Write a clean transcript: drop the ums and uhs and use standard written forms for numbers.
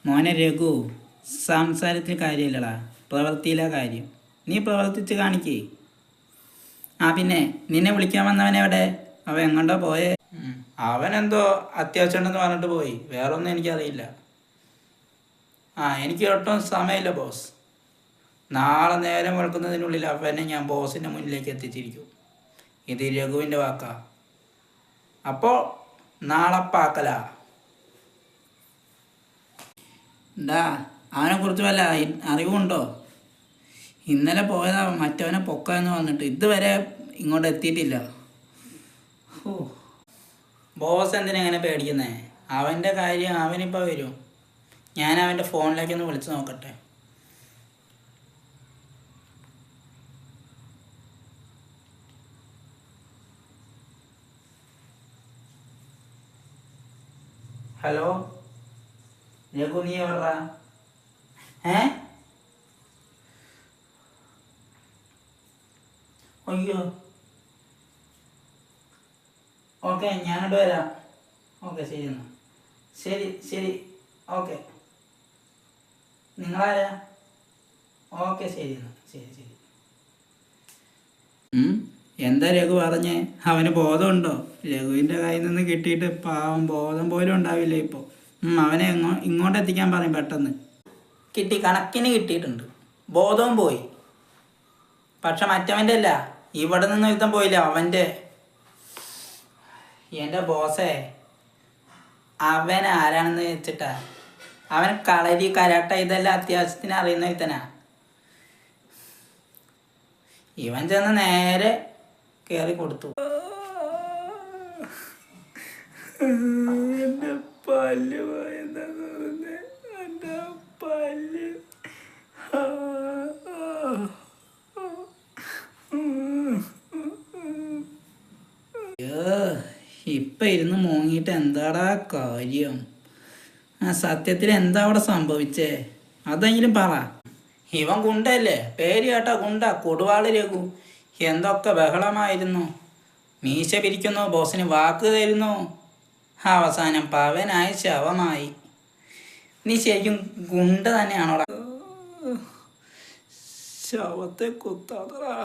മോനെ രഘു, സംസാരത്തിൽ കാര്യമില്ലടാ, പ്രവൃത്തിയിലെ കാര്യം. നീ പ്രവർത്തിച്ച് കാണിക്കേ. പിന്നെ നിന്നെ വിളിക്കാൻ വന്നവനെവിടെ? അവൻ എങ്ങോട്ടോ പോയേ? അവനെന്തോ അത്യാവശ്യം ഉണ്ടെന്ന് പറഞ്ഞിട്ട് പോയി. വേറൊന്നും എനിക്കറിയില്ല. എനിക്ക് ഒട്ടും സമയമില്ല ബോസ്. നാളെ നേരം വെളുക്കുന്നതിനുള്ളിൽ അവനെ ഞാൻ ബോസിൻ്റെ മുന്നിലേക്ക് എത്തിച്ചിരിക്കും. ഇത് രഘുവിൻ്റെ വാക്കാ. അപ്പോൾ നാളെ പാക്കലാ. അവനെക്കുറിച്ച് വല്ല അറിവുണ്ടോ? ഇന്നലെ പോയതാ മറ്റവനെ പൊക്കാന്ന് പറഞ്ഞിട്ട് ഇതുവരെ ഇങ്ങോട്ട് എത്തിയിട്ടില്ല. ബോസ് എന്തിനെങ്ങനെ പേടിക്കുന്നേ? അവൻ്റെ കാര്യം അവനിപ്പോൾ വരും. ഞാൻ അവൻ്റെ ഫോണിലേക്കൊന്ന് വിളിച്ച് നോക്കട്ടെ. ഹലോ രഘു, നീ എവിടാ? അയ്യോ, ഓക്കെ, ഞാനിവിടെ വരാം. ഓക്കെ, ശരി എന്നാൽ. ശരി ശരി, ഓക്കെ. നിങ്ങളാരാ? ഓക്കെ, ശരി എന്നാൽ. ശരി ശരി. എന്താ രഘു പറഞ്ഞേ? അവന് ബോധമുണ്ടോ? രഘുവിൻ്റെ കയ്യിൽ നിന്ന് കിട്ടിയിട്ട് പാവം ബോധം പോലും ഉണ്ടാവില്ല ഇപ്പോൾ. അവനെ ഇങ്ങോട്ട് എത്തിക്കാൻ പറയും പെട്ടെന്ന്. കിട്ടി, കണക്കിന് കിട്ടിയിട്ടുണ്ട്. ബോധവും പോയി. പക്ഷെ മറ്റവൻ്റെ അല്ല, ഇവിടെ നിന്ന് യുദ്ധം പോയില്ല, അവൻ്റെ. എൻ്റെ ബോസേ, അവൻ ആരാണെന്ന് വെച്ചിട്ടാ? അവൻ കളരി, കരാട്ട ഇതെല്ലാം അത്യാവശ്യത്തിന് അറിയുന്ന ഇത്തനാ. ഇവൻ ചെന്ന് നേരെ കയറി കൊടുത്തു. എൻ്റെ പല്ല് പോയെന്താ തോന്നുന്നേ? എൻ്റെ പല്ല്. ഇപ്പം ഇരുന്ന് മോങ്ങിയിട്ട് എന്താടാ കാര്യം? സത്യത്തിൽ എന്താ അവിടെ സംഭവിച്ചേ? അതെങ്കിലും പറ. ഇവൻ ഗുണ്ടല്ലേ, പേര് കേട്ടാ ഗുണ്ട, കൊടുവാള് രഘു. എന്തൊക്കെ ബഹളമായിരുന്നു. മീശ പിരിക്കുന്നു, ബോസിന് വാക്ക് തരുന്നു, അവസാനം പവനായി ശവമായി. നീ ശരിക്കും ഗുണ്ട തന്നെയാണോടാ? ശവത്തെ കുത്താതടാ.